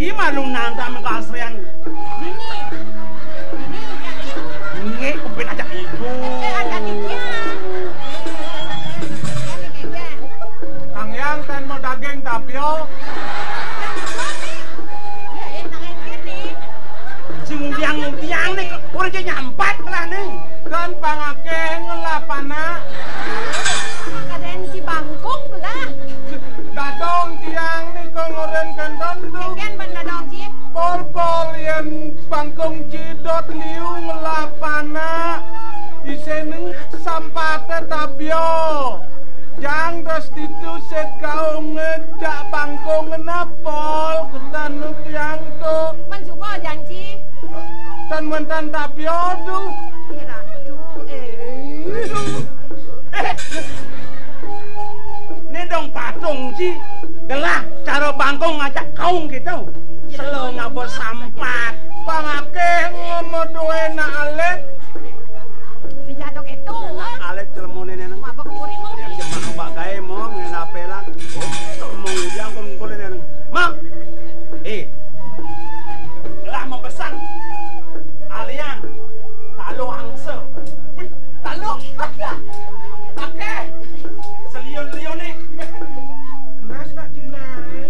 gimana lu nanta mengkasrian? Ini kupin ajak ibu. Kang Yang ten mau daging tapio. Si ngudiang nih, orang jadi nyampat lah nih. Kan pangake ngelapana. Karen si bangkong lah. Dadong tiang nih kok ngoren kenton tuh. Kan bandadong sih. Pol yang bangkong cidot liu ngelapana. Iseneng sampate tapio. Jang restitusi kau ngedak bangkong ngenapol ketan tiang tuh. Mencoba janji. Tan mentan tapio tuh. Ini dong patung sih. Gelah cara bangkong ngajak kaum gitu. Selo ngabot sampat. Pangake ngomong duwe na alet. Si jadok itu. Alet celemone neneng. Apa kemurimu? Yang jemah mbak gae mo ngenapela. Oh, mau ngudiang kok ngkulin neneng. Mak. Gelah mempesan. Aliang. Talo angse. Talo. Oke. Selion-lion nih. Mas nak jenai.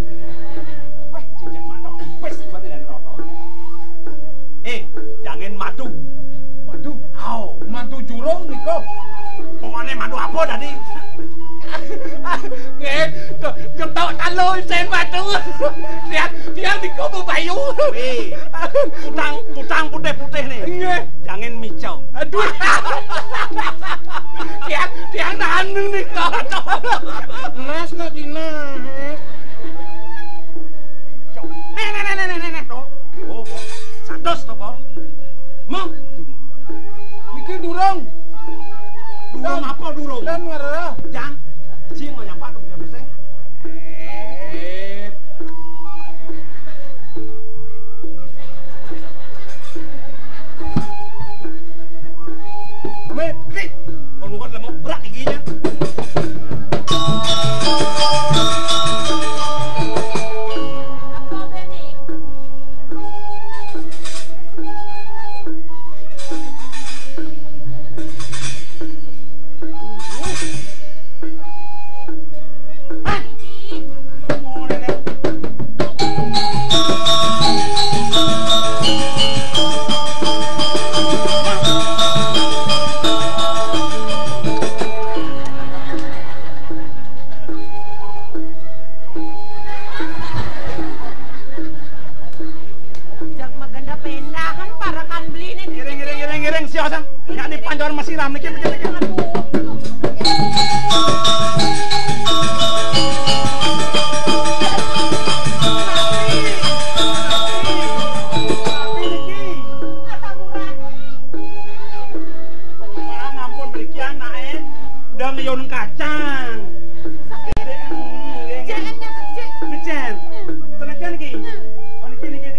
Weh, cincin matok. Wes, buat ini roto. Jangan madu. Waduh, madu jurong nih kok. Pokoknya madu apa tadi? Ketok talo sen madu. Dia di kubu bayu. Kutang putih-putih nih. Iya. Jangan micau. Aduh. Dia nahan nih kok. Mas nak jenai. Nih. Tuh. Oh, sados tuh, po. Mau? Niki durung. Durung apa durung? Dan ngarah. Jangan. Cing mau nyampak tuh bisa. Amit. Kalau bukan mau berak giginya. Apa Benny? Jak maganda pendahan para kan beli ini. Giring siosan. Nyak di pancoran masih ram niki. Ngampun berikian nae. Udah ngeyun kacang. Jangannya kecil. Ngecen. Tenaga niki. Oh niki.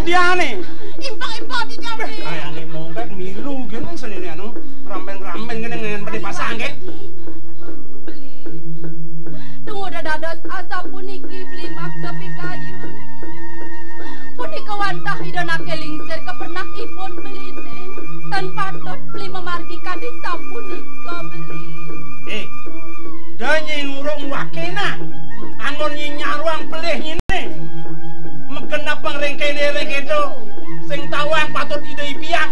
Dia nih. Impang-impang di jambi. Kayak nih mau kayak milu gitu sini anu. Ramen gini ngen pada pasang ke. Beli. Tunggu dados asa puniki beli mak tapi kayu. Punika wantah idona kelingser kepernak ipun beli nih. Tanpa tot beli memargi kadis sapunika beli. Dia nyingurung wakena. Anggon nyaruang pelih ini. Megenap pengrengke itu. Sing tawang patut ide piang.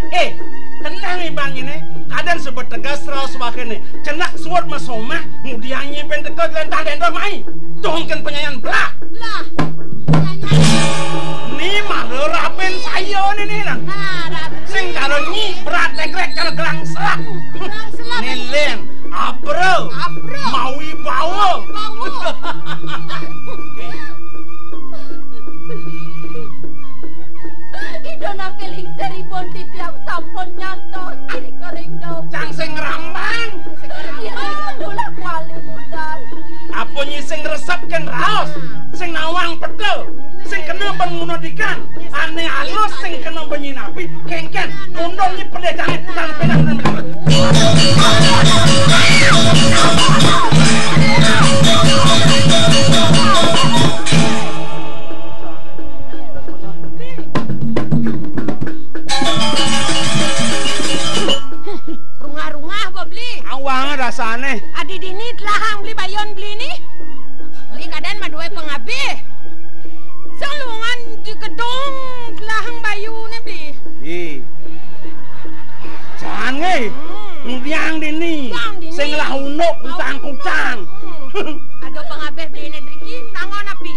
Tenang bang ini. Kadang sebut tegas terus wakene. Cenak suat masomah. Mudiang nyipen dekat lentah dendor mai. Tuhongkan penyanyian belah. Lah. Ini malah rapen saya ini lang. Sing kalau nyi berat tegrek kalau gelang selak. Nilen. Abro. Maui bawa. Idona kelingser ipun titiang sampun nyantos. Ini kering dong. Cang sing rambang. Ya ben ngono dikan. Ane alus sing kena benyinapi kengken undong nyi pendecane tan penang. Rungah-rungah apa beli? Awang rasane. Adi dini lahang beli bayon beli ni. Beli kadan maduai pengabih. Salungan di gedung lahang bayu ni beli. Jangan yang dini. Sing lah unuk kucang-kucang. Ada pengabih beli ni driki tangon api.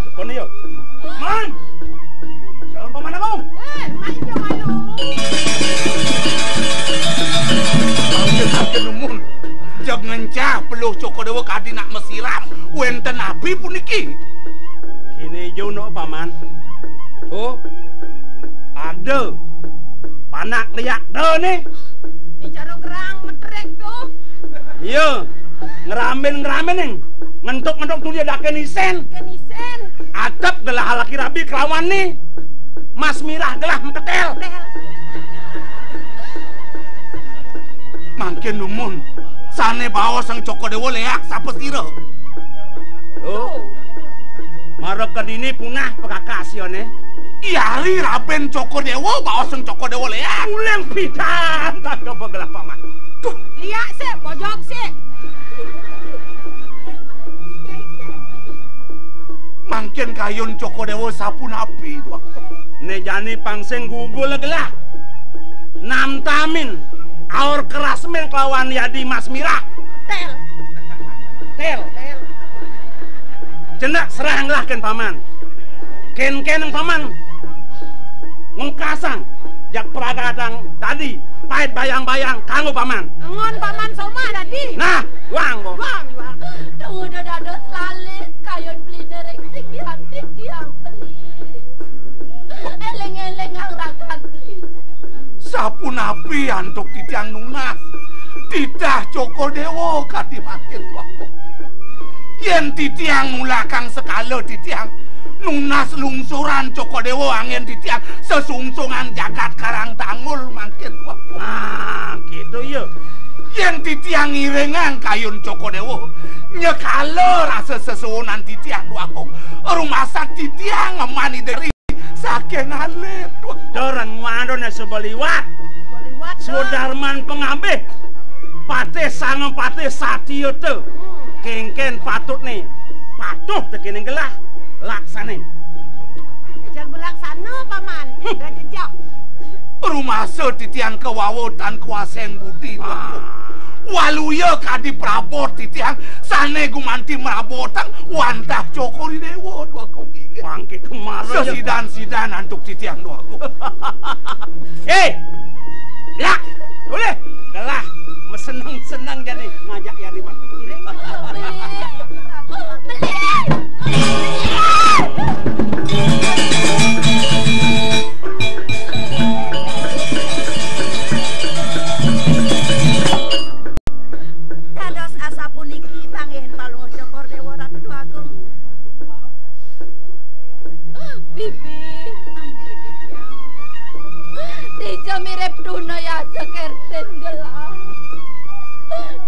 Sepon yo. Man. Jangan paman aku. Man jangan lu. Anggen numun. Jag ngencah peluh Joko Dewa kadi nak mesiram wenten abi puniki. Kini jo no paman. Oh. Ada. Panak liak de nih. Ni cara gerang metrek tu. Iya. Ngeramen nih. Ngentuk tuh dia daken isen. Kenisen. Atap gelah laki rabi kelawan nih. Mas Mirah gelah mpetel. Mangken numun. Sane bawa sang Joko Dewa leak sapetira. Oh. Marok kedini punah pekakasione. Iyari Raben Joko Dewa bawa sang Joko Dewa leak. Uleng pitan tak kebegelap paman. Tuh, Liak sik, pojok sik. mangken kayun Joko Dewa sapun api tuh. Ne jani pangseng gugul gelah. Nam tamin. Aur keras men kelawan Yadi Mas Mirah. Tel. Cendak seranglah ken paman. Ken paman. Ngkasang jak pragadang tadi pait bayang-bayang kanggo paman. Ngon paman soma tadi. Nah, wang kok. Wang. Tunggu dados lalis kayon beli derek sing hati tiang beli. Eleng-eleng ang rakan beli. Sapun api antuk titiang nunas. Tidah Joko Dewa kadi makin wako. Yen titiang mulakang sekala titiang nunas lungsuran Joko Dewa angin titiang sesungsungan jagat karang tangul makin wako. Nah, gitu ya. Yen titiang irengan kayun Joko Dewa nyekala rasa sesuunan titiang wako. Rumah sak titiang ngemani dari saking alit wako. Doran wadon sebeliwat. Sudarman pengabih. Patih sang patih satya tu. Kengken patut nih. Patuh tekene gelah laksane. Jangan berlaksana paman. Dah jejak. Rumah titiang kewawotan kuasen budi waluya kadi prabot titiang sane gumanti merabotang wantah Joko Dewa dua kogi Bangkit kemarin sesidan antuk titiang dua kogi. Ya boleh gelah seneng jadi ngajak Yadi Mas. Dados asa puniki panggihan palung Joko Dewa Ratu Agung. Bibi. Dija mirip tuna ya sekerten gelah.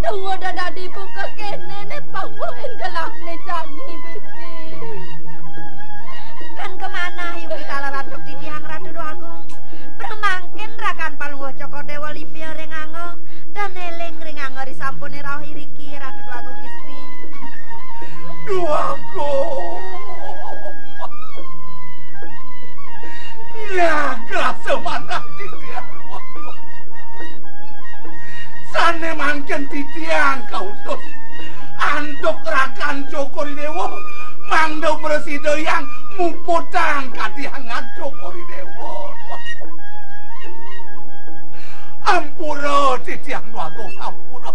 Tunggu dadi buka kene ne pangpoen gelah ne jangi bibi. Kan kemana yuk kita larantuk titiang Ratu Agung? Permangkin rakan palung Joko Dewa lipia rengango dan eling rengango disampuni rauh iriki Ratu Agung istri. Duago ya kerasa mana titiang sane mangken titiang kau tuh antuk rakan Joko Dewa mangdo presida yang muputang kadihangan Joko Dewa. Ampura titiang Agung ampura.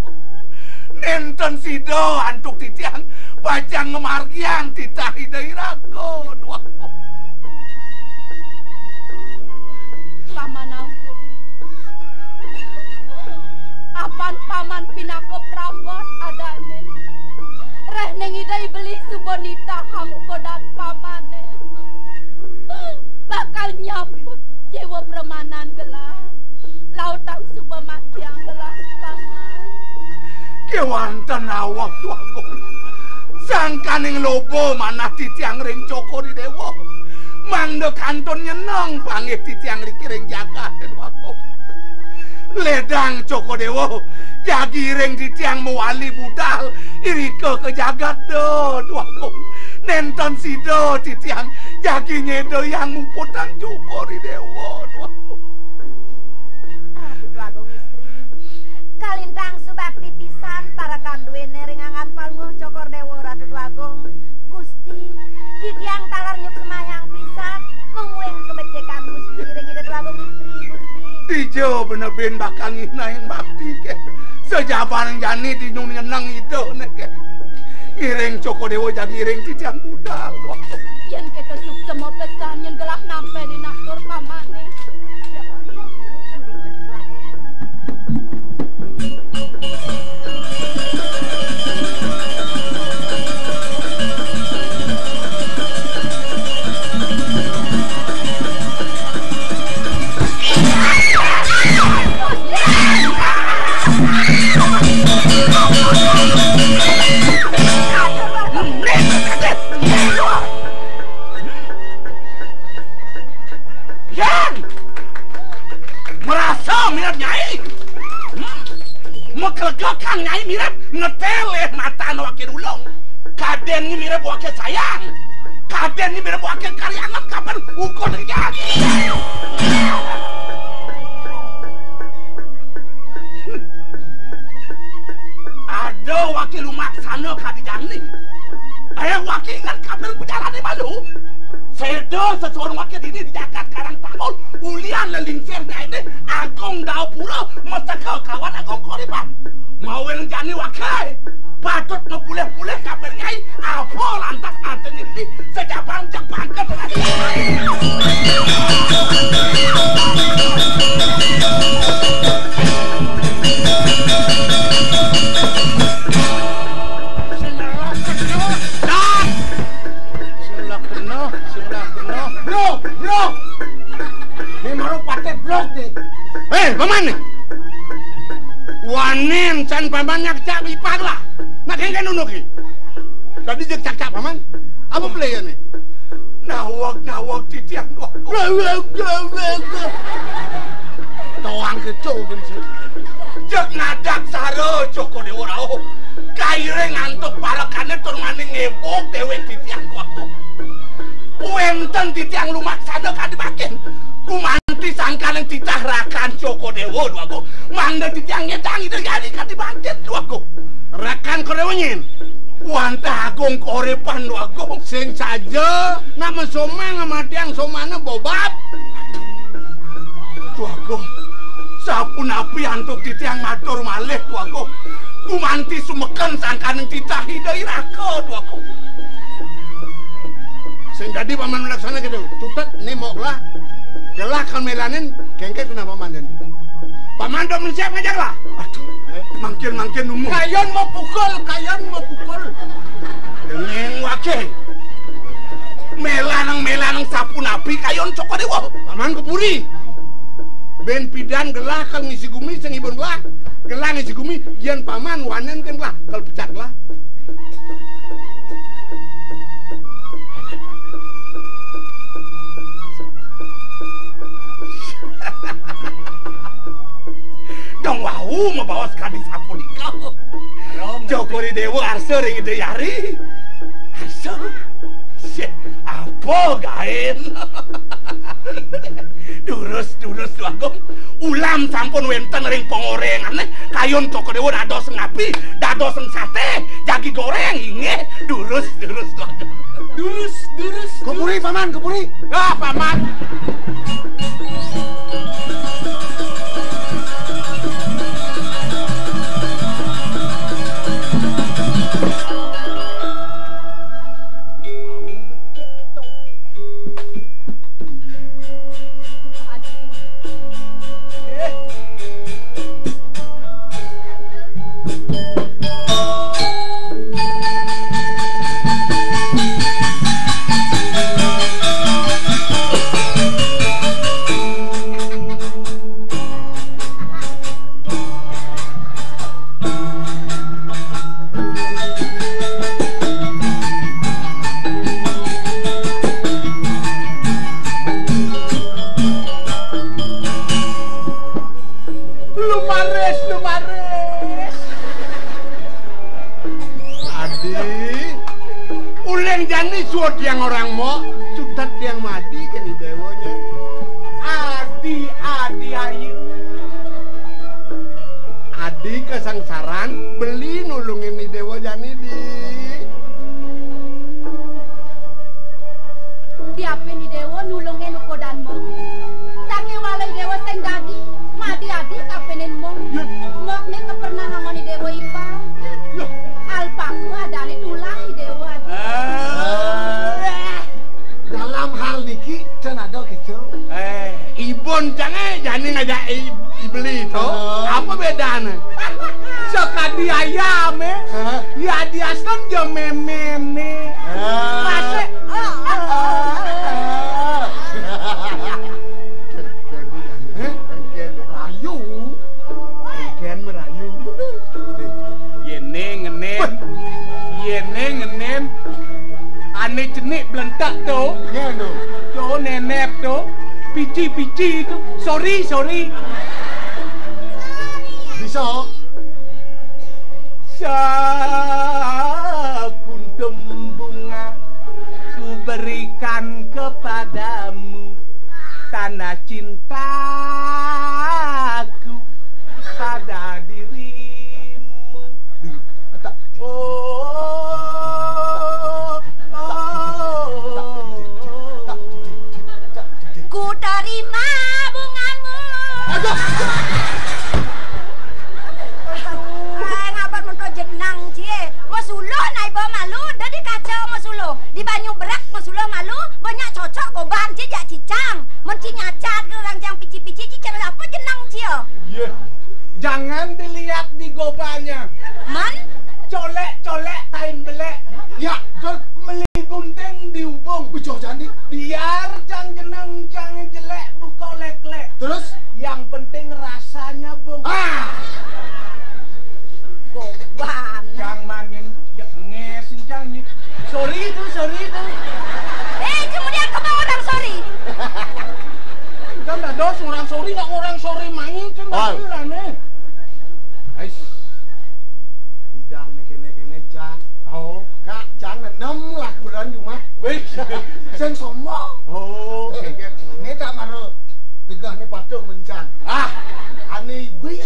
Nenten sida antuk titiang bajang ngemargiang titahi dairaku. Paman aku. Apan paman pinako prabot adane. Reh neng idai beli subonita hamko dan pamane. bakal nyambut jiwa permanan gelah lautang subamakyang gelah paman. Kewanten awak Agung. Sangkaning lobo manah titiang ring Joko Dewa. Mangda kantun nyeneng banget titiang riki ring jagat Agung. Ledang Joko Dewa jagi ring titiang mewali budal irika ke jagat do Agung. Nenten sido titiang jagi nyedo yang ngumputan Joko Dewa Agung. Agung istri. Kalintang subakti pisan para kanduene ringangan palmuh Cokor Dewa Ratu Agung. Gusti, di tiang talar nyuk semayang pisan mengueng kebecekan Gusti ring Ratu Agung istri Gusti. Dijo bener-bener bakal nginain bakti ke. Sejaban jani di nyung nyeneng itu ke. Iring Joko Dewa jadi iring titiang budal. Yen kita sukses mau pesan yang gelah nampe di naktur pamane. Merasa mirip Nyai. Mekelegakan Nyai mirip ngeteleh mata wakil ulung. Kaden ini mirip wakil sayang. Kaden ini mirip wakil karyangan kapan ukur Nyai. Ada wakil lumaksana kadijani. Wakil ingat kapan perjalanan malu. Sedo seseorang wakil ini di jagat karang tahun ulian lelingsirnya ini Agung Dao Pura mesti kawan Agung Koriban mau yang jani wakil patut ngepulih-pulih kabar Nyai apa lantas aten ini sejak panjang bangket Bro, ini maru pakai blok nih. Paman nih. Wanin can paman nyakcak ipar lah. Nak kengken nunuk nih. Tadi jek cakcak paman. Apa play nih? Nawak titiang kok. Toang kecil bensin. Jek nadak saro Joko Dewa rao. Kaire ngantuk parakane tur maning ngebok dewe titiang kok. Wenten titiang lumaksana kadibaken. Kumanti sangkan yang titah rakan Joko Dewa Agung. Mangda titiang nyedang itu jadi kadibaken Agung. Rakan Kodewa nyin. Wanta Agung korepan Agung. Sing saja nama somang sama tiang somana bobab. Agung. Sapun api antuk titiang matur malih Agung. Kumanti sumeken sangkan yang titah hidai raka Agung. Sing tadi paman melaksana gitu, tutet nemoklah, gelah kan melanin, kengket kenapa paman jadi? Paman dong mensiap ngajak lah. Aduh, mangkin umum. Kayon mau pukul. Dengan wakil, melanang sapu napi kayon Joko Dewa. Paman kepuri, ben pidan gelah kan ngisi gumi sing ibun lah, gelah ngisi gumi, yen paman wanen kan lah, kalau pecat lah. Dong wau membawa sekali sapu nikah. Joko Dewa arsa ring ide yari. Arsa? Apa gaen? Durus Agung. Ulam sampun wenten ring pengorengan kayon Joko Dewa dados ngapi, dados sate, jagi goreng inge. Durus Agung. Durus. Kepuri paman. Ah paman. Mau tiang orang mau sudah tiang mati ke ni dewonya. Adi ayu. Adi kesangsaran beli nulungin ni dewa jani di. Diape ni dewa nulungin ukodanmu. Tangi walai dewa sing dadi mati adi kapenen mo. Ngok ne kepernah ngomong ni dewa ipa. Alpaku adane tulah ni dewa. Dalam hal niki can ada gitu. Ibon jangan jani ngajak ibeli to. Apa bedanya? Sekadi ayam ya dia kan jo memene. Masih merayu. Ken merayu. Yene ngenen. Ane jenik belentak to. Ya no. To nenep to. Pici tu. Sorry. Bisa. Sekuntum bunga ku berikan kepadamu, tanda cintaku pada dirimu. Ku terima bungamu. Aduh. Ngapa mentok jenang cie? Masulo nai bawa malu, dari kacau masulo. Di banyu berak masulo malu, banyak cocok goban cie jak cicang. Menci nyacat ke orang yang pici-pici cicang apa jenang cie? Yeah. Jangan dilihat di gobannya. Man? Colek kain belek. Ya, meli gunting diubung. Ujoh jandi. Biar cang jenang cang jelek buka lek-lek. Terus yang penting rasanya, Bung. Goban. Cang mangin ngesin cang ni. Sorry itu. Kemudian kau orang sorry. Kan dah dos orang sorry main cang dah nih. Ais. Bidang ni kene cang. Oh, kak cang enam lah kurang cuma. Wih, sing sombong. Oh, ini tak maru. Tegah ni patuh mencang. Ani ibi,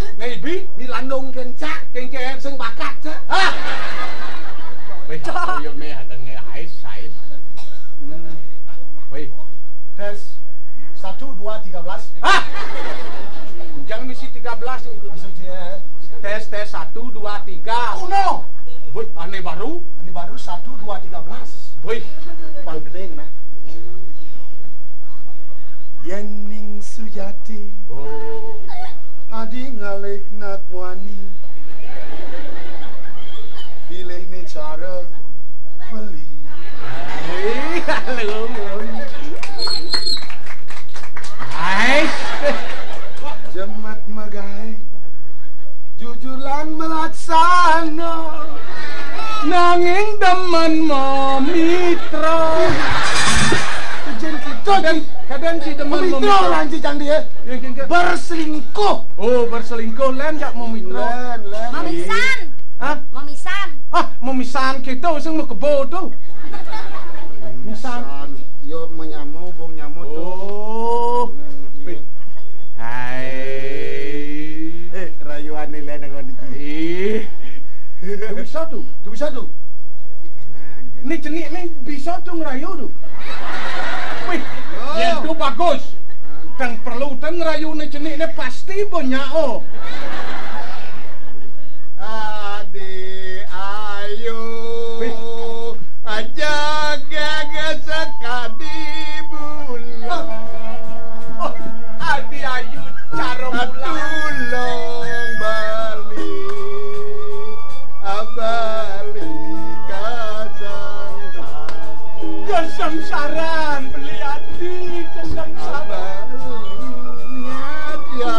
ni landung kencak, kengkeng sing bakat cak. Wih, yo ni ada ais. Wih, tes 1, 2, 13. Jangan misi 13 itu. Tes 1, 2, 3. Oh no. Wih, aneh baru 1, 2, 13. Wih, paling gede nah. Yening Sujati. Oh. Adi ngalih nak wani. Pilih ni cara beli. Halo. Hai. Jemat magai. Jujuran melaksana. Nanging demen mitra. Jen kita kadang si demen mitra lanci cang dia. Berselingkuh. Oh, berselingkuh len jak mitra. Memisan. Hah? Memisan kita sing mau kebo tu. Misan. Yo menyamu bong nyamu tu. Oh. Hai. Rayuan ni len nang iki. Bisa tu. Ni jenik ni bisa tu ngerayu tu. Wih, yang tu bagus. Dan perlu tu ngerayu ni jenik ni pasti banyak oh. Adik ayo aja gagak sekali bulan. Adik ayo cara bulan. Tulong balik. Balik kesangsaran beli hati kesangsaran dia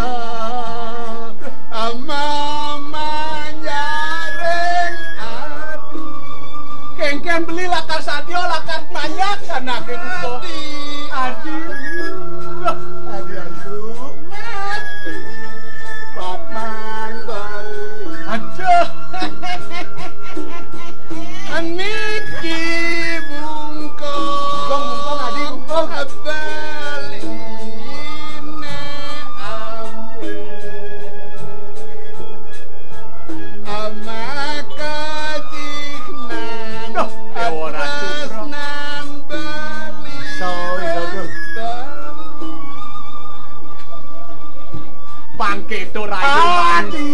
pangketo rayu Adi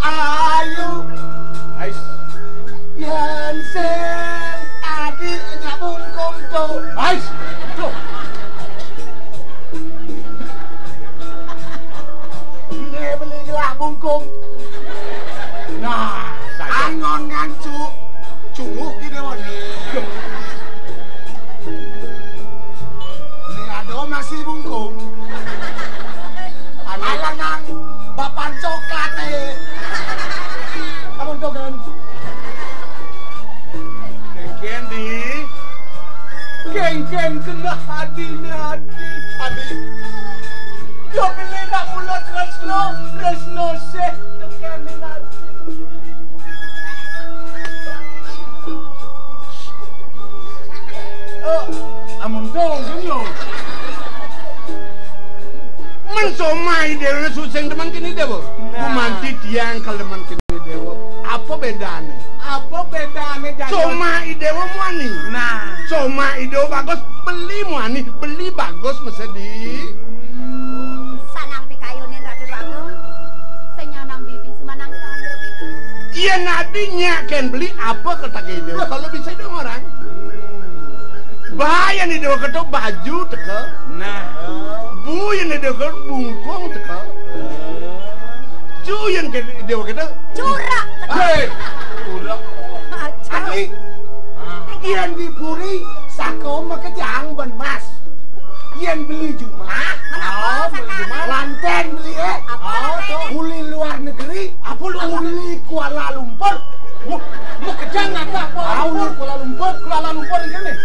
ayu Ais yen sing adi nyabungkung to. Ais Tuh Ini beli gelah bungkung. Nah saya Angon ngancu. Cunguk di dewan. Ini ada masih bungkung. Alangan bapan coklat Kamu tuh kan? Kendi Ken kena hati ni hati Adi. Yo beli nak mulut Resno seh Tekan ni hati Amun dong yo Mensomai dewa suseng teman kini dewa Kumanti tiang kalau teman kini dewa Apa bedanya? Apa bedanya jadi? Somai dewa muani Nah, Somai dewa bagus Beli muani Beli bagus mesti di Sanang pikayunin Ratu Agung. Sing nyanang bibi sumanang sayur bibi. Iya nadinya kan beli apa kata dewa Kalau bisa dong orang Bahaya nih dewa kata baju teka nah, Bu yang dewa kata bungkung teka Cu yang dewa kata Curak. Hei Udah Adi. Yen diburi sako makejang ben mas. Yen beli cuma. Menapa sekarang? Lanten beli Apa lanten? Uli luar negeri. Apa lu uli Kuala Lumpur? Makejang apa? Uli Kuala Lumpur ini kan nih.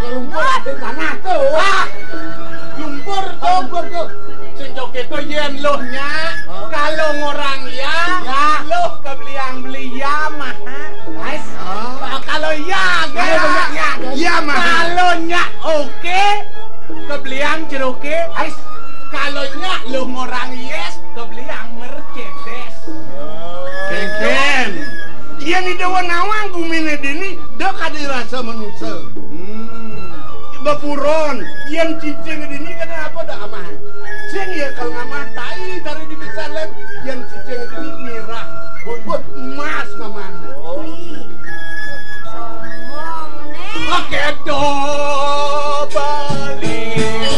Kuala Lumpur di tanah tuh. Lumpur tuh. Sing joget to yen lohnya kalau ngorang ya loh beli ya mah Guys, kalau ya ya mah kalau nya oke kebelian ceroke guys. kalau nya loh ngorang yes kebelian Mercedes ken yen di dewa nawang bumine dini dak ada rasa manusia bapuron yen cincin dini kenapa dak amah Sing ya kalau nggak tai dari di Salem yang cicing ini merah, buat emas maman. Sombong nih. Oke balik.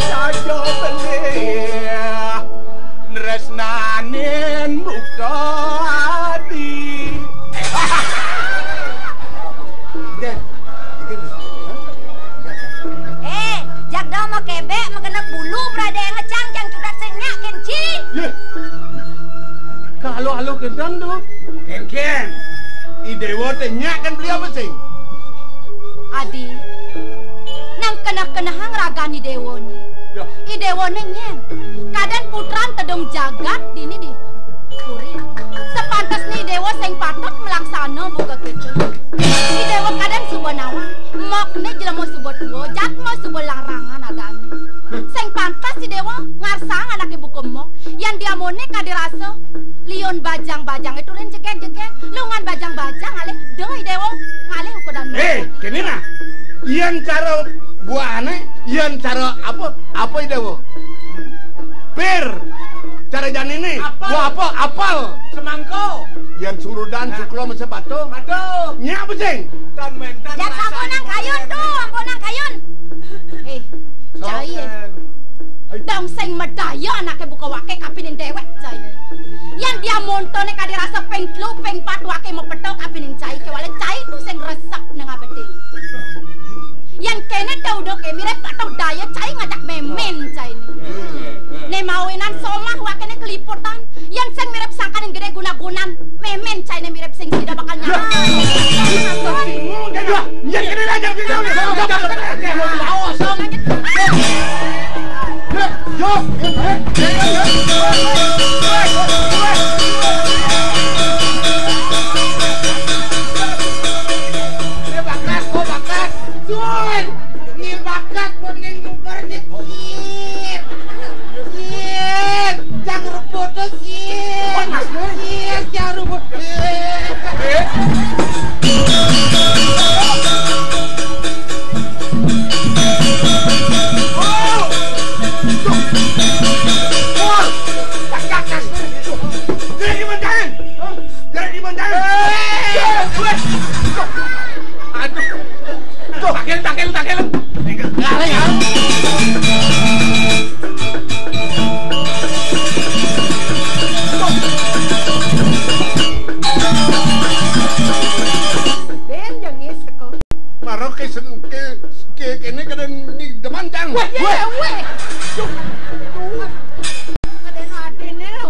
Sajo beli, resnanin muka hati. Jagda mau kebek mengenai bulu berada yang ngecang yang sudah senyak kenci. Kalau kedan tuh, ken. Idewo tanya kan beli apa sih? Adi. Nang kena hang ragani dewo ni. Ya. Idewo nyen. Kadan putran tedong jagat dini di. Puri. Sepantas ni dewo sing patut melaksana buka gitu. Idewo kadan subuh nawa. Mok ni jelema subuh tua. Jatma subuh larangan agami. Sing pantas si dewo ngarsang anak ibu kemok. Yang dia mone kadirasa. Lion bajang-bajang itu lain jegeng-jegeng. Lungan bajang-bajang alih. Doi dewo ngalih ukuran. Kini nah. Yang cara buah aneh, yang cara apa? Apa idewo? Bir. Cara jan ini. Buah apa? Apal. Semangko. Yang surudan suklo mesti batu. Aduh. Nya apa sing? Dan mentan. Jak amponang kayun tuh, amponang kayun. Cai dong sing medaya anake buka wake kapinin dewek cai. Yang dia montone kadirasa ping 3 ping 4 wake mepetok kapinin cai kewale cai ku sing resep nang abete. Yang kene daudok mirip patok daya cai ngajak memen cai ni. Ne mawinan somah wakene keliputan. Yang sing mirip sangkanin gede guna-gunan memen cai ne mirip sing sida bakal nyala. Ya kini aja kita nih. tangkel. Ngale ya. Ben jengis teko. Maro ke kene keden di depan cang. Weh. Kadeno adene lho.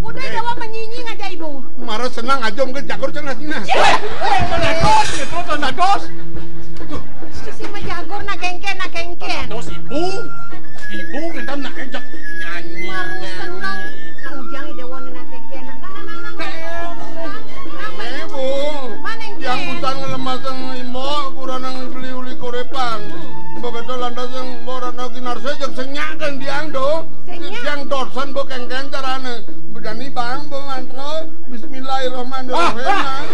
Udah Dewa menyinying aja ibu. Maro senang ajom ke jagur cenah. Tanakos. Si menjagur na kengken. Tanakos ibu kita nak ejak nyanyi. Maru senang. Na ujang Dewa na kengken. Nang. Ibu. Maneng Yang butan ngelemasan imo kuranang beli uli korepan. Bebeto landas yang borana kinarse jeung senyakeun diang do. Yang dorsan bo kengken carane. Bedani bang bo mantro. Bismillahirrahmanirrahim.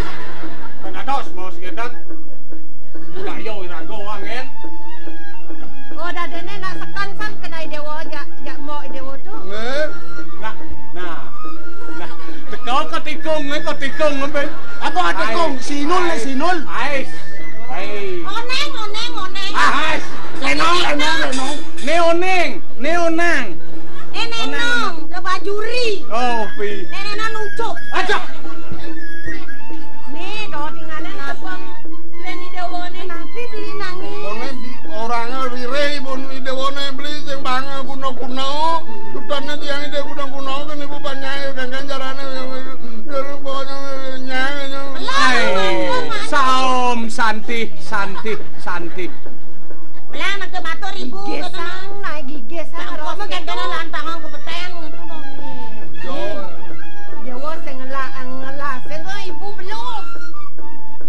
Tanakos mau sekedan. Ulayo irago angen. Oh dadene nak sekan san kenai Dewa jak mo Dewa tu. Nah. Kau ketikung ngombe. Apa ketikung? Sinul. Ais. Oneng. Ais. Lenong. Neonang. Nenong, bajuri. Oh, pi. Nenena nucuk. Aja. Nih, do tinggalan abang beli Dewa ni nanti beli nangis. One orangnya rire ibun idewone beli sing bange kuno-kuno. Tutane tiyang ide kuno-kuno kan ibu banyak dengan carane pokoknya nyanyi. Saom santi. Belang nak ke batur ibu. Gesang naik gigesang. Kamu kena lantangan ke peteng itu dong. Dewa sing ngelah sing ibu belum.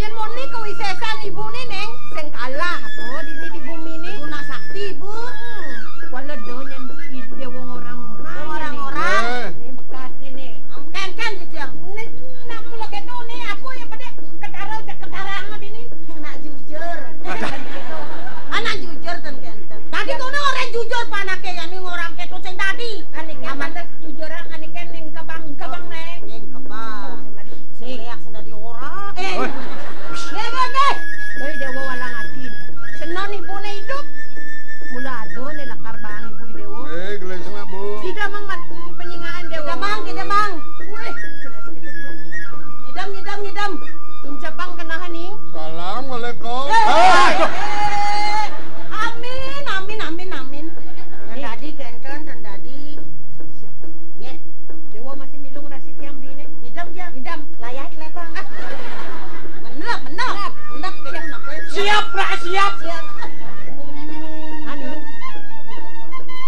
Yen moni kau isesan ibu ni neng sing kalah to di bumi ni guna sakti ibu. Wala do nyen Dewa orang-orang. Ni bekas ni. Kan gitu. Nak mula keto ni aku yang pada ketarang ini. Nak jujur. Anak jujur ten kenten. Tadi kono orang jujur panake yani orang keto sing tadi. Anike mantes jujuran anike ning kebang nek. Ning kebang. Sing leak sing dadi ora. Nggih. Doi Dewa walang atin. Senon ibune hidup. Mula ado ne lakar bang ibu Dewa. Geleseng Bu. Tidak mang penyingaan Dewa. Tidak mang. Weh. Ngidam. Uncapang kenahan ni. Assalamualaikum. Amin. Tadi kenten tadi. Nggih. Dewa masih milung rasi tiang bini. Ngidam. Layak letang. Menep. Siap. Ani.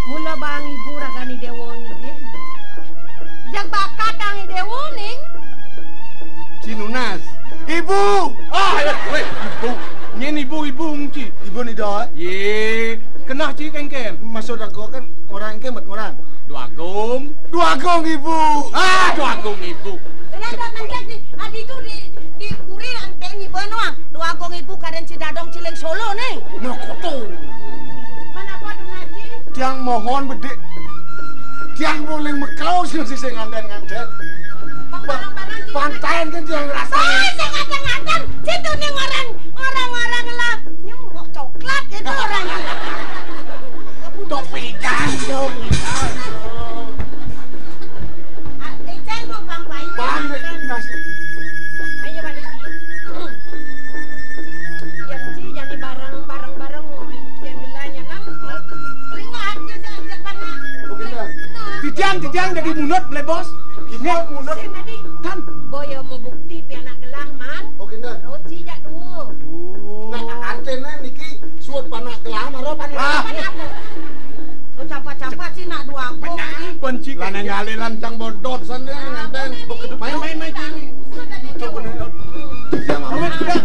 Mula bang ibu ragani Dewa ni dia. Jak bakat ang Dewa ning. Cinunas. Ibu. Ibu. Nyen ibu ngci. Ibu ni dah. Ye, kenah ci kengken. Maksud aku kan orang ke orang. Dua gong ibu. Duagung ibu. Ada nangkep adi tu di kuri ante ni benua. Dua gong ibu karen Cidadong Cileng Solo nih. Melokoto. Mana apa donasi? Tiang mohon bedek. Tiang boleh mekau sih nganten. Barang-barang Pantain kan tiang rasanya. Saya nganten. Situ nih orang-orang lah. Nyembok coklat itu orang. Topi ikan. Ikan mau bang bayi. Bang nasi. Ayo balik. Yang sih jadi barang-barang yang gelanya nang. Lima aja saya pana. Tijang jadi munut boleh bos. Munut. Kan boyo mau bukti pi anak gelah man. Oke dah. Roci jak dulu. Nah antena niki suut panak gelah maro panak. Lo campak-campak sih nak dua gong. Kunci Lana ngali lancang bodot sana nganten. Main sini. Coba nih. Tijang amat tidak.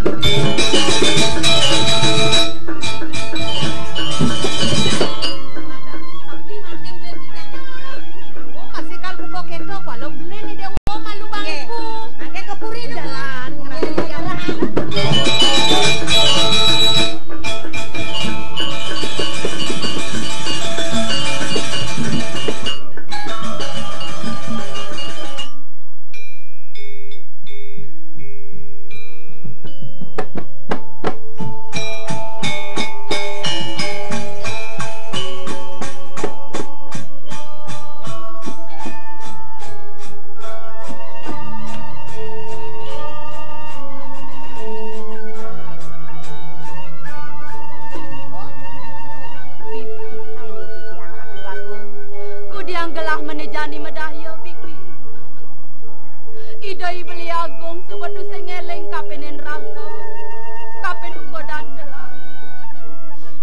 Masih kalau buka keto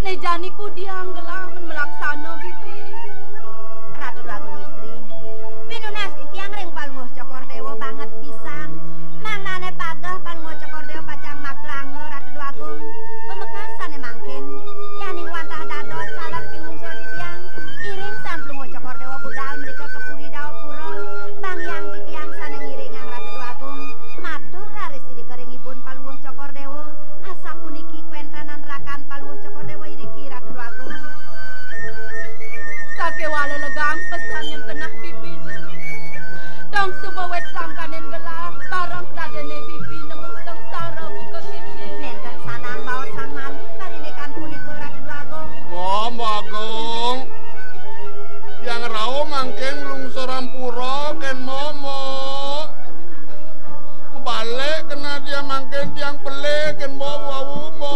Nejani ku dianggelah melaksana bibi. Ratu Agung istri. Pinunas ki tiyang ring palmuh Cokordewa banget pisan. Manane pagah palmuh Cokordewa pacang maklange Ratu Agung. Pemekasane mangkin yaning wantah dados salar pingungso titiang iring san palmuh Cokordewa budal mrika kepuri Daopuro. Bang yang titiang sane ngiringang Ratu Agung. Matur raris iri keringipun palmuh Cokordewa. Asa puniki kuentanan rakan palmuh Cokordewa iriki Ratu Agung. Sakewala legang pesan yang kena bibi. Dong subawet sangkanen gelah barang tadene bibi nemu sengsara buka kini. Nenten sanang bawa sang malih parindekan punika Ratu Agung. Mbak Agung. Yang rao mangken lungsoran pura ken momo. Balik kena dia mangken tiang pelih ken bawa mo.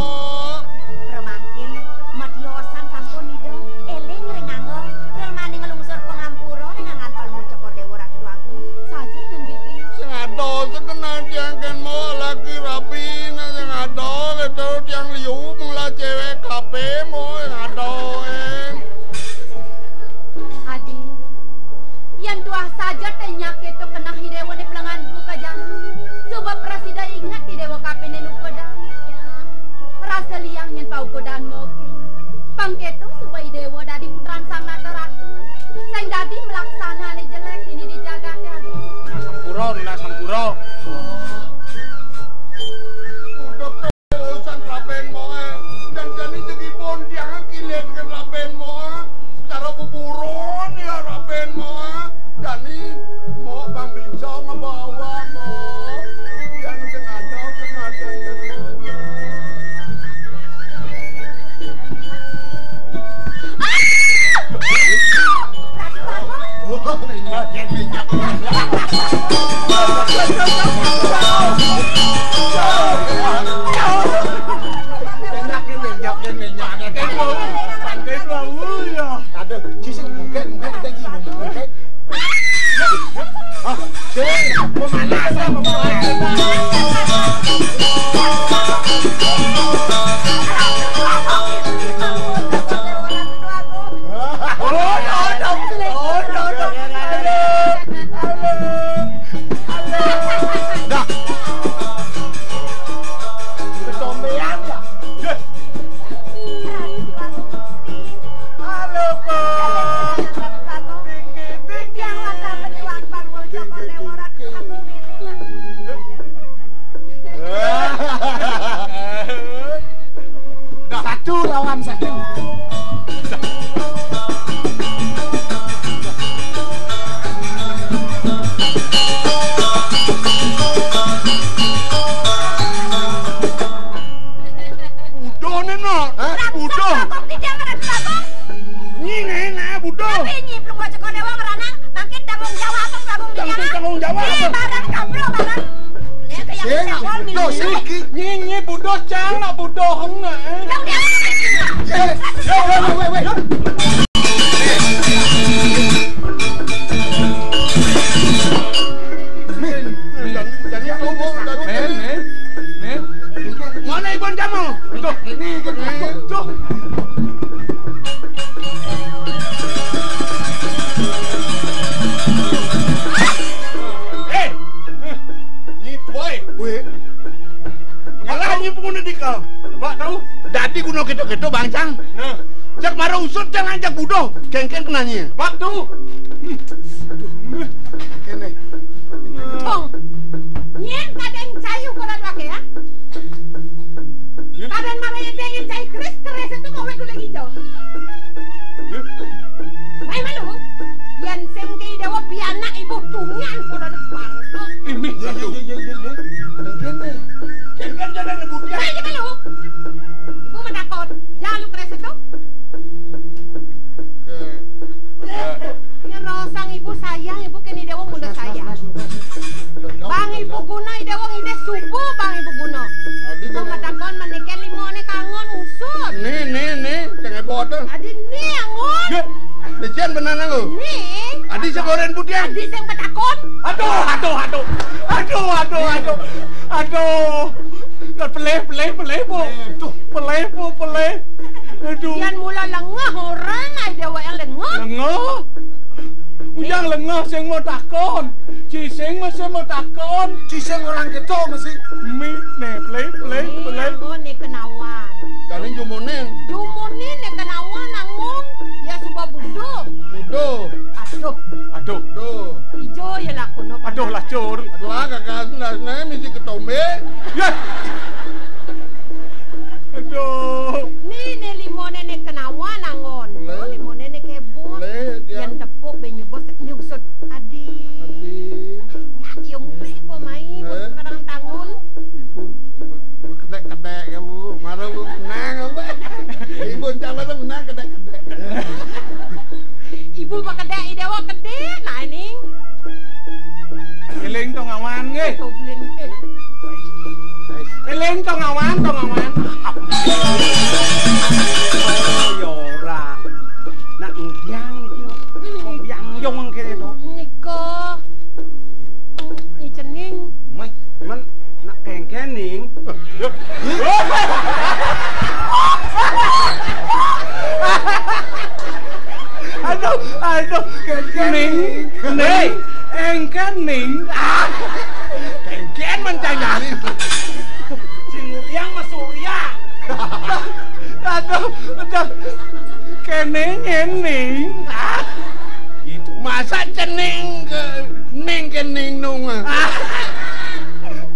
Remangkin madiosan sampun ida eling ringanggo relmani ngelungsur pengampura ringangan palmu Cokordewa Ratu Agung. Saja dan bibi. Sing ado sekena tiang ken mo lagi rapi na sing ado itu tiang liu mula cewek kape mo yang ado Adi, yang tuah saja tenyak itu kena hidewa ni pelangan buka jangan. Coba prasida ingat hidewa kapene nukodang. Rasa liang yang pau kodan moki. Pangketu supaya hidewa dadi putran sang nata ratu. Sang dadi melaksana ni jelek ini dijaga Adi. Nuna sampuro. udah urusan rapen mo dan jani segi pun tiang kilen ken rapen mo cara buburon ya rapen mo jani mo bang bisa ngebawa mo yang sing ada kena Kengken kenanya. Waktu. Kene. Bong. Nyen kaden cayu kolan wake ya. Kaden maraya pengen cayu keres itu mau wedu lagi jauh. Mai malu. Yen sing ki dewa piana ibu tungan kolan bangko. Ini. Kene. Kengken jalan ibu dia. Mai malu. Ibu menakon. Jalu keres itu. Sang ibu sayang, ibu kini dewa muda sayang. Bang ibu guna idewa ngide subuh bang ibu guna. Ibu matakon menikah limone kangon usut. Nih, jangan bodoh. Adi nih angon. Dician benar lu. Nih. Adi sekoren putih. Adi sing matakon. Aduh. Peleh, Bu. Peleh. Aduh. Yan mula lengah orang ay dewa yang lengah. Lengah. Ujang lengah sing mau takon. Cising masih mau takon. Cising orang gitu masih. Mi ne play. Angon ni kenawan. Daling jumunin. Jumunin ni kenawan angon. Ya subah budo. Aduh. Ijo ya lakono. Aduh lah cur. Aduh kakak nah mesti ketombe. Ya. Aduh. Ni limone ni kenawan angon. Limone ni kebun. Yang tepuk benyu bos ni usut adi. Yang ibu main sekarang tangun. Ibu kedek kamu. Marah bu menang apa? Ibu jangan menang kedek. Ibu pak kedek idewa kedek. Nah ini. Eling tong awan nge. Toblin. Eling tong awan. Yo orang. Nak ngbiang iki. Ngbiang yong kene to. Niko. Ni cening. Man nak kengkening. Aduh, kengkening. Engkening. Kengken mencanya. Yang Surya. Aduh. Kening. Gitu. Masa cening ke kening nung.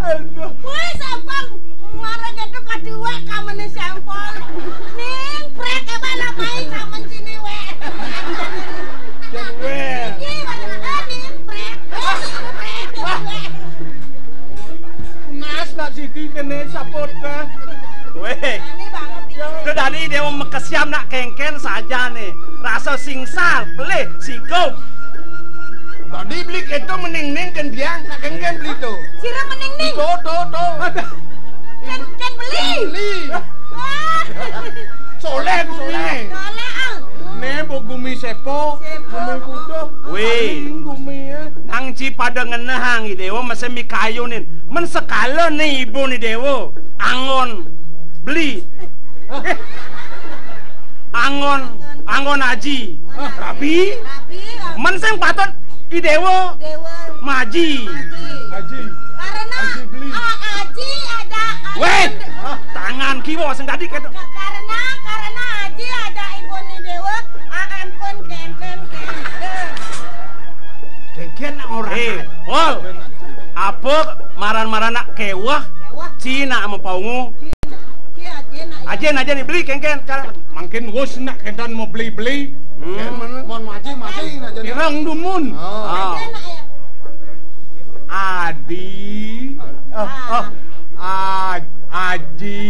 Aduh. Woi sampang marah gitu kedua kamu nih sampel. Ning prek ke bala main sama sini we. Ini mana ning prek. Nas nak siki kene sapot ka. Weh, Ini banget itu dari dia mau mekesiam nak kengken saja nih. Rasa singsal, pelih, sigop. Tadi beli keto mening kan dia nak kengken beli tu. Sira mening ning. Tuh. Kan beli. Beli. Soleh bumi. Soleh ah. Ne bo gumi sepo. Gumi kudo. Weh, Gumi ya. nang ci pada ngenehang dewa masih mi kayu nih. Men sekala nih ibu nih dewa. Angon beli. Angon aji. Rabi. Men sing patut i dewa Dewa. maji. Haji. Karena Aji beli. Aji ada. Weh, tangan kiwo sing tadi ketok. Karena Aji ada ibu ni dewa. Ampun kengken. Kengken orang. Pol. Apa maran-maran nak kewah? Dewa. Cina mau paungu. Aji nak. Aja nih beli kengken. Makin wos nak kendan mau beli. Mon maji nak jadi. Irang dumun. Oh. Adi. Aji.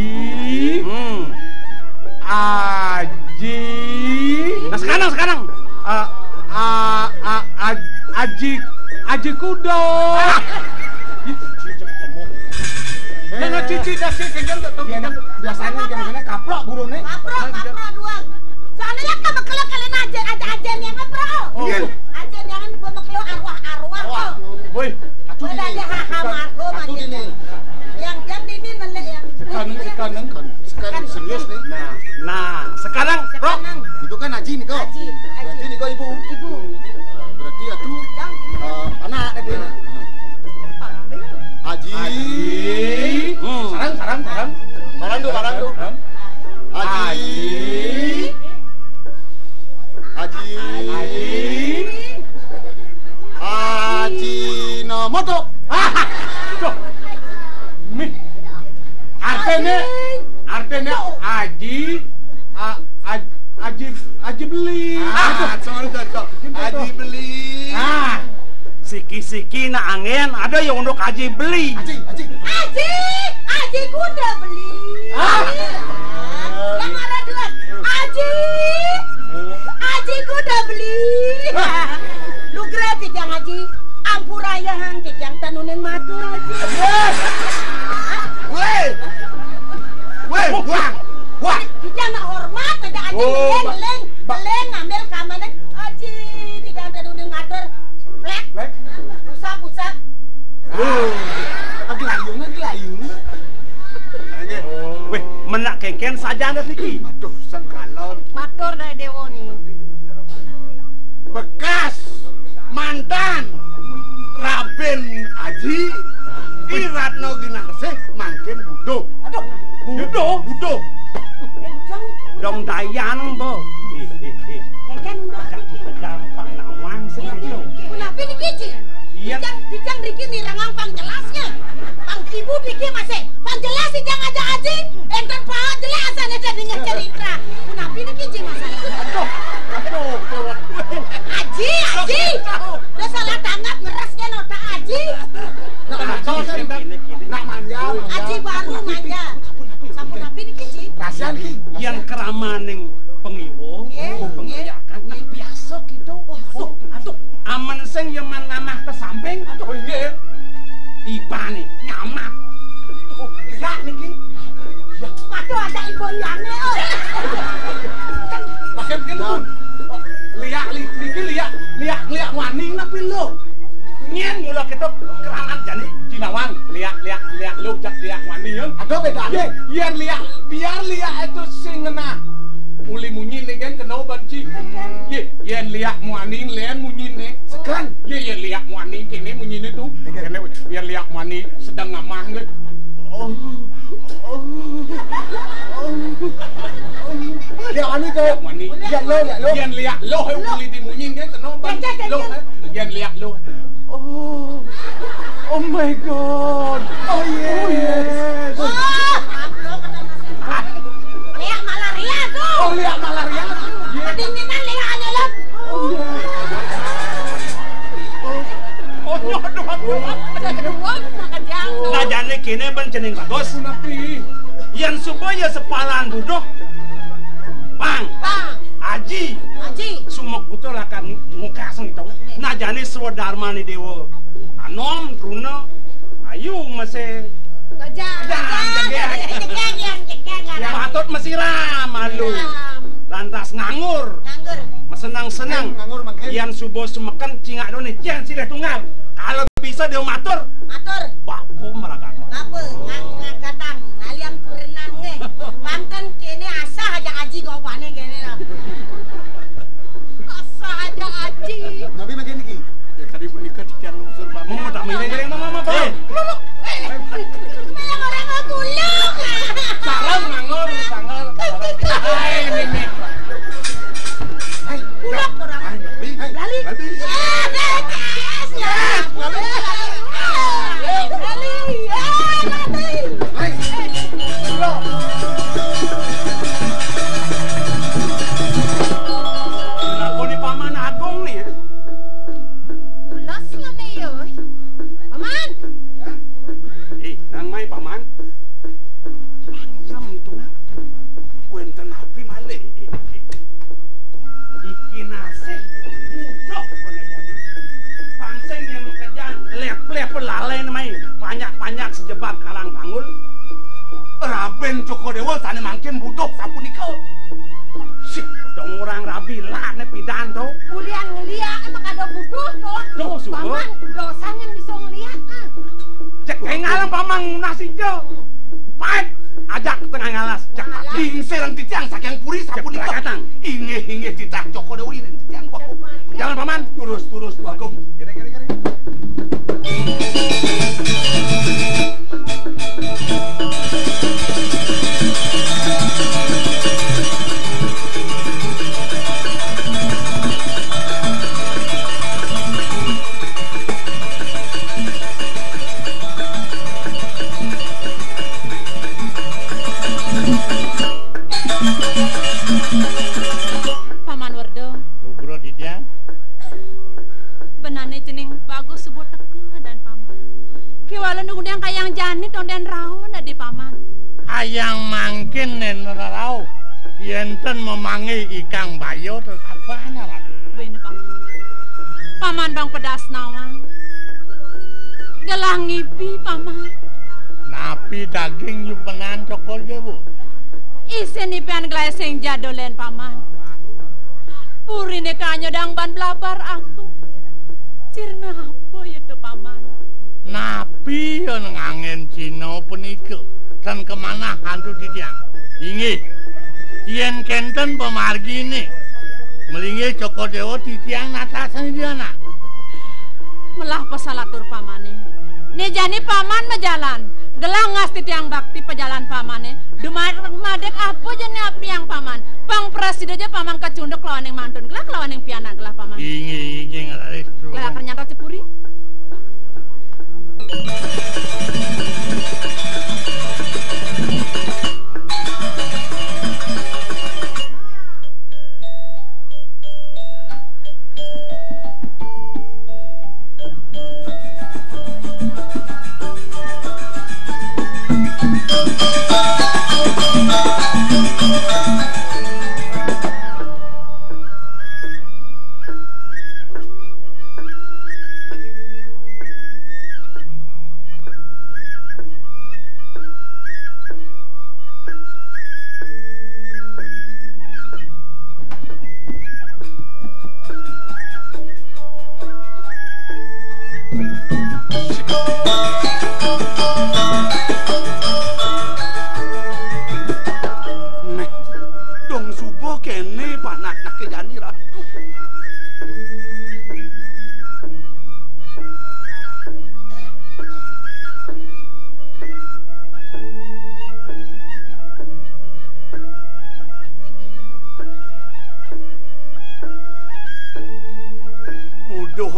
Aji. Nah sekarang. Aji kudo. Nggak cici dasi kencan Biasanya ikan kaplok burungnya. Kaprok dua. Soalnya kan bakal kalian aja yang ngeprok. Ajen yang ini bakal arwah kok. Woi, Udah ada hahamarko aja. Yang di ini nelek yang. Sekarang serius nih. Nah sekarang Rok. Itu kan Haji nih kok. Haji nih kok ibu. Berarti itu anak dia. Haji. Sarang. Barang tuh. Haji Nomoto. Artinya Aji beli. Soal cocok. Haji beli. Siki-siki nak angin ada yang untuk aji beli. Aji kuda beli. Yang ada dua. Aji kuda beli. Lu gratis yang Aji. Ampurayahan yang tanunin matur Aji. Wah. Kita nak hormat ada Aji beleng ngambil kamanan Aji tidak tanunin matur. Plek. Pusat. Lagi layan Mbok. Kan Gampang nawang sing ayo. kenapa niki Ci? Iya. Dijang niki mirangang pang jelasnya. Pang ibu niki masih pang jelas dijang aja aji. Enten paha jelas ana dengar cerita. Kenapa niki Ci masalah? Aduh. Aji. Udah salah tanggap ngeras kan otak Aji. Nak manja. Aji baru manja. Sampun apa niki Ci? Kasihan ki. Yang keramaning pengiwo, pengiyakan nak biasa gitu. Aduh, aman sing yang mengamah ke samping. Aduh, nggih. Ipane nyamak. Lihat niki. Waduh ada ibu liane oh. Pakai begini. Liak wani napi lo. Nyen mula kita kerangan jani Jinawang. Liak lo jak liak wani yang. Ada bedanya. Biar liak itu sing ngena. Uli munyin nih kan kena banci. Yen liak muani len munyin nih. Sekan. Yen liak muani kene munyin itu. Kene biar liak muani sedang ngamah nih. Lihat ani tu. Wani. Lihat lo. Yen liak lo hai uli di munyin kan kena banci. Lo yen liak lo. Oh my god. Oh yes. Lihat malaria tuh. Oh liak malaria. Kedinginan lihat aja lah. Nah jane kene ban cening bagus. Napi. Yang supaya sepalan duduk. Bang. Aji. Sumok betul akan ngukaseng itu. Nah jane swadharma ni dewa. Anom runa. Ayu masih. Patut mesiram malu. Lantas nganggur. Senang-senang. Nganggur makin. Yang subuh semekan cingak doni cian silih tunggal. Kalau bisa dia matur. Bapu meragata. Ngatang ngalian berenang nge. Panten kene asah aja Aji gopane kene lah. Asah aja Aji. Nabi makin niki. Ya kali punika ditiang lungsur bapak. Mau tak milih-milih mama Pak. Melang orang ngulung. Sarang nganggur. Hai Mimi. Hai. Bulak orang. Lali. Lakoni paman agung nih ya. Ulas lah nih yo. Paman. Nang mai paman. Panjang itu nang. Wenten api malih. Iki nase budok kone jadi. Pangseng yang kejang lep-lep lalai namai. Banyak-banyak sejebak kalang tanggul. Raben Joko Dewa tane mangkin budok sapunika. Sih, dong orang rabi lah ne pidan tuh. Kuliah ngeliat emang ada buduh tuh. Tuh, subuh. Paman dosan yang bisa ngeliat. Cek kayak ngalang pamang nasi jo. Pait, ajak ke tengah ngalas. Cek Dingserang titiang saking puri sapunika. Katang. Inge titah Joko Dewa ini titiang wakum. Jangan paman. Turus wakum. Gere. Paman Wardo. Lugro titiang. Benane cening bagus sebut teke dan paman. Kiwalan undang kayang janit onden raon di paman. Hayang mangkin nen rarau. Yenten memangi ikang bayo terus apana lah. Bene paman. Paman bang pedas nawang. Gelang ngipi paman. Napi daging yupenan cokol jebu. Isen ipian gleseng jadolen paman. Purine kanyo dang ban blabar aku. Cirna apa ya tuh paman? Napi yang ngangen Cina punika dan kemana hantu titiang. Ingi, yen kenten pemargi ini. Melingi Joko Dewa titiang natasan dia nak. Melah pesalatur pamane. Ne jani paman majalan. Gelangas ti tiang bakti pejalan pamane. Dumadek apa jane api yang paman. Pang presiden aja paman kacunduk lawan yang mantun. Gelak lawan yang pianak gelah paman. Ingi restu. Gelak ternyata Cipuri.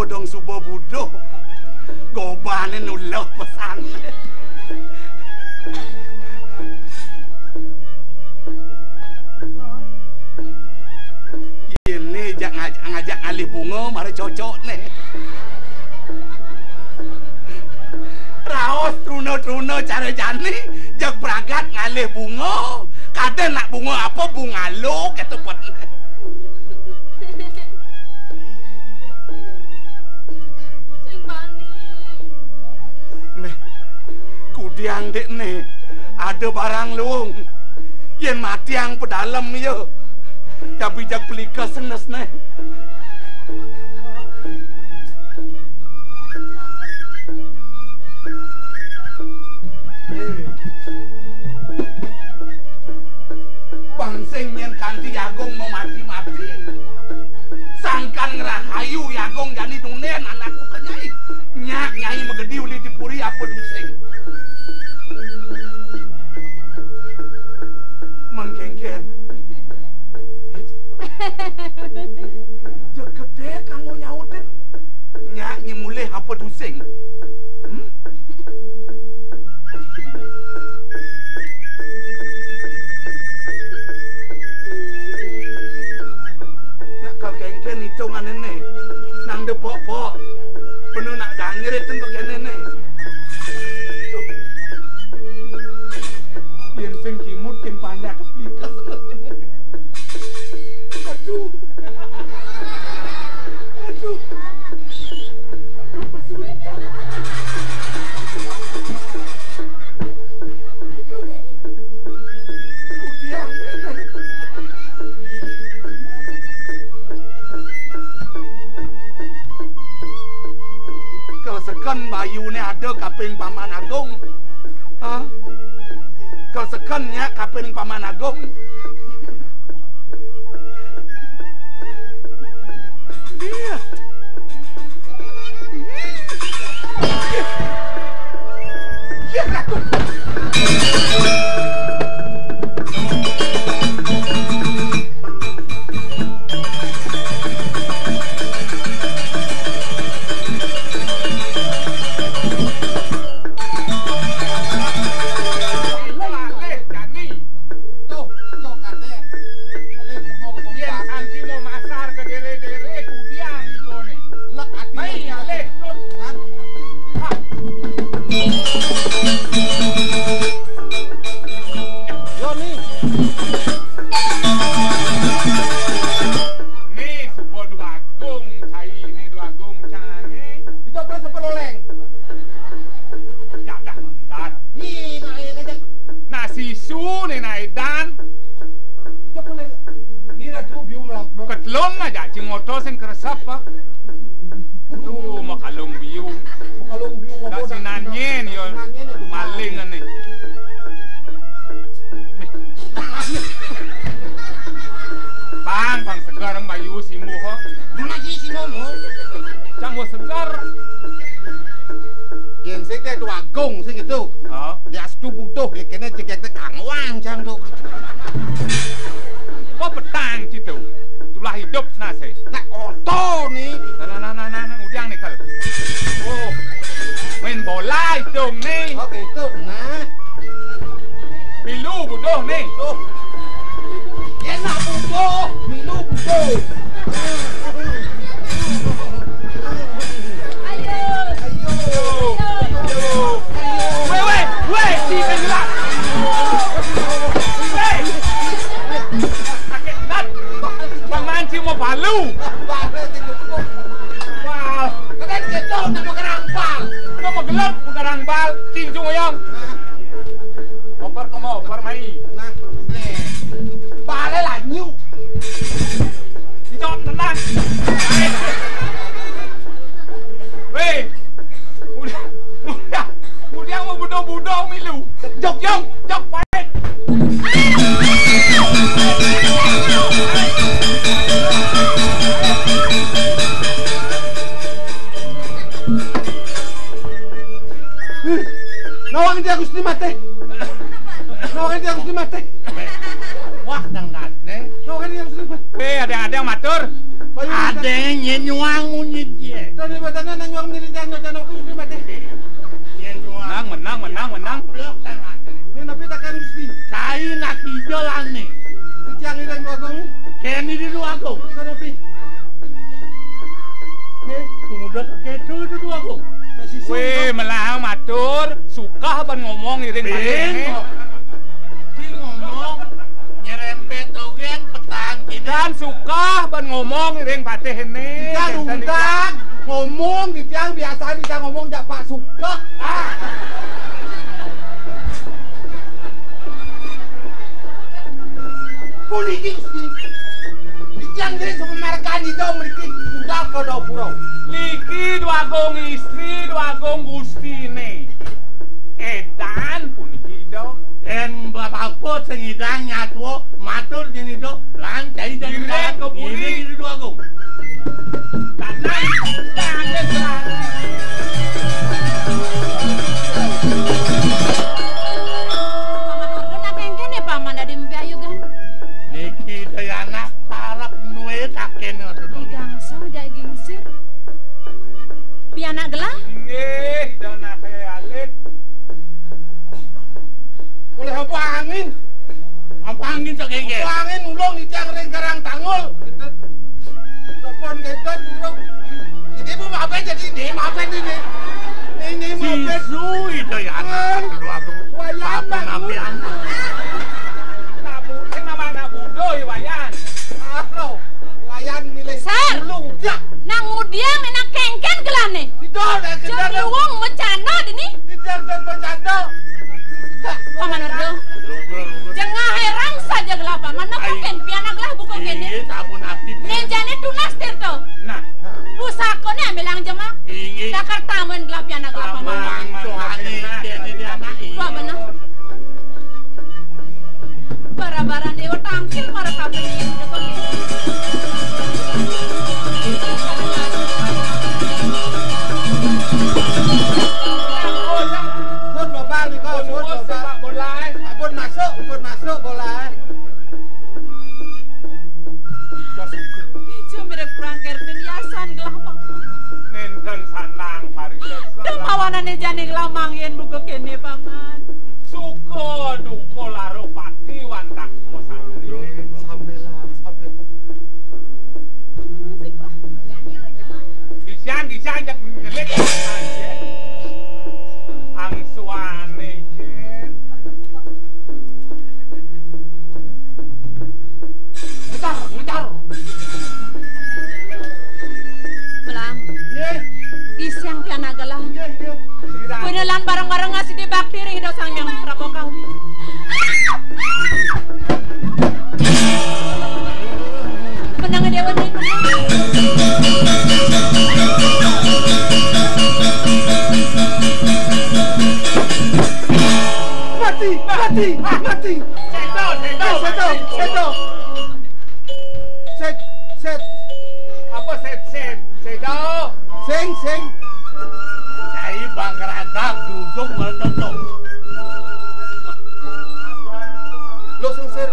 Dong subuh budo gobane nuloh pesan ini ngajak ngalih bunga mari cocok nih raos truno cara jani jak berangkat ngalih bunga kadang nak bunga apa bunga lo ketepet kudiang dek nih ada barang luung yen mati yang pedalam ya tapi jak pelika senes nih bangsing yen kanti Agung mau mati sangkan ngerahayu Agung jani dunen anakku kenyai nyak nyai megedi uli dipuri apa dusing menggenggen jek gede kanggo nyautin nyak nyemulih apa dusing nak kal genggen hitungan ini nang depok-pok bener nak dangirit untuk kene yen sing kimut yen pandak keplikas aduh kalau sekan bayune ada kaping Paman Agung kalau sekannya kaping Paman Agung lihat ya aku ketlong aja cingoto sing keresapa tuh makalong biu dak sinanyen yo maling ane bang segar bayu simu ho lagi simu cang segar yen sing teh Agung sing itu itu. Itulah hidup nase. Nak oto nih. Nah, udiang nih kal. Oh, main bola itu nih. Oh gitu, nah. Pilu budoh nih. Oh. Enak budoh, minum budoh. Weh, si penjelak. Sakit nat. Bang Manci mau balu. Wow. Kalian gitu nama kerang bal. Kau mau gelap bukan bal. Cincung oyong. Oper mai. Nah, nih. Balnya lah nyu. Dicot tenang. Weh. Udah mau budoh milu. Jok, baik. Nawang dia Gusti mate. Wah, dang nih. Nawang dia Gusti mate. Weh, ada yang matur. Ada yang nyuang munyit dia. Tadi batana nang nyuang diri jangan Gusti mate. Menang. Ini nabi takkan Gusti. Kain nak hijau lane. Dicang ireng bagong. Keni di dua agong. Nabi. Kemudian ketu itu dua agong. Weh, melang matur, suka ban ngomong iring pateh. Si ngomong nyerempet ogen petang gini. Dan suka ban ngomong iring pateh ini. Kita undang ngomong di tiang biasa kita ngomong jak Pak suka. Puniki Gusti. Di tiang jadi sememarkan itu memiliki tunggal ke Dapurau. Niki dua gong istri, dua gong Gusti ne. Edan puniki do. En bapak pot sengidang nyatu matur sini do lantai dan Direk ke puri. ini dua gong. Tanang, tangan serang. Paman organ akengken ya paman ada mimpi kan? Niki dayana parap nuwe taken ngono. Gangsal jai gingsir. Pianak gelah? Inggih, hidang nake alit. Oleh apa angin? Apa angin sok gege? Apa angin ulung di tiang ring karang tangul. Telepon gedot ulung. Ini bu maafin jadi ini maafin ini. Ini maafin. Sisui dayana dulu aku. Wayan nabi anak. Sing nama budoi wayan. Aro, wayan milih Sar. dulu. Ya, Nang udiang enak kengken gelah nih. itu ada Jadi kejar. wong mencana dini. Kejar dan bercanda. Paman organ. Jangan herang saja gelah paman. Nepuken pianak gelah bukan kene. Ini sabun api. Nenjane tunas tirto. Nah, Pusakone ambil ang jema. Ini Dakar tamen gelah pianak gelah paman. langsung angin jadi dia anak ini. Wah benar. Bara-bara dewa tangkil marah kabel ini udah kok. Pun bapak nih kau, pun bapak. sepak bola. Pun masuk bola. Ijo mirip kurang kerten yasan gelah paman. Nenten sanang parises. Demawanane jane gelah mangyen buka kene paman. Suko duko laro pati wantak mosangri. Sambelah. Disiang jak ngelik. Angsuane jen. Mutar. Belang, Ye. isiang piana gelah. Sirang. Punelan bareng-bareng ngasih di bakteri hidup sang yang prabowo kawin. Menang dewa nih. Mati. Seto. Set. Apa set? Sedo. Sing. Saya bang ragak duduk bertonton. Lo sengser.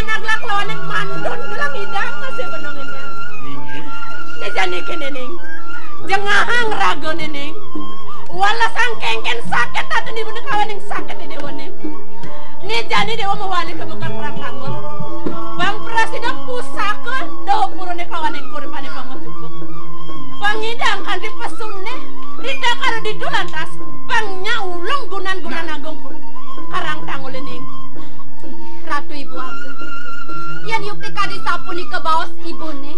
naglak lawan yang mandon gelang idang masih benongnya. Nejane kene ning. Jengahang rago ning. Wala sangkengken sakit atau di bener kawan yang sakit di dewane. Nejane dewa mawali ke bukan perang tanggul. Bang presiden pusaka daw puro ne kawan yang korepane pangocupuk. Pangidang kan di pesunne. Rida kalau di dulantas pangnya ulung gunan-gunan agung pun. Karang tanggul ning. Ratu ibu aku. Yan yukti kadi sapuni ke bawah ibu ne.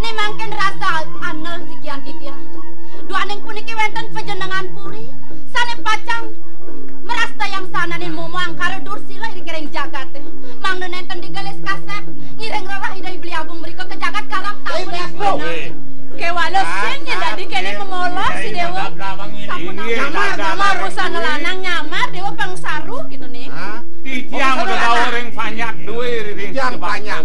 Ni mangken rasa anel sikian titia. Dua neng puniki wenten pejenengan puri. Sane pacang. Merasta yang sana nih momo angkara dursila iri kereng jagat. Mang nenten digales kasep. Ngireng rarah idai beli agung mereka ke jagat karang tahu. Kewalo sennya dadi kene memolos si dewa. Nyamar usah lanang nyamar dewa pangsaru gitu nih. Titiang udah bawa ring banyak duit ring yang banyak.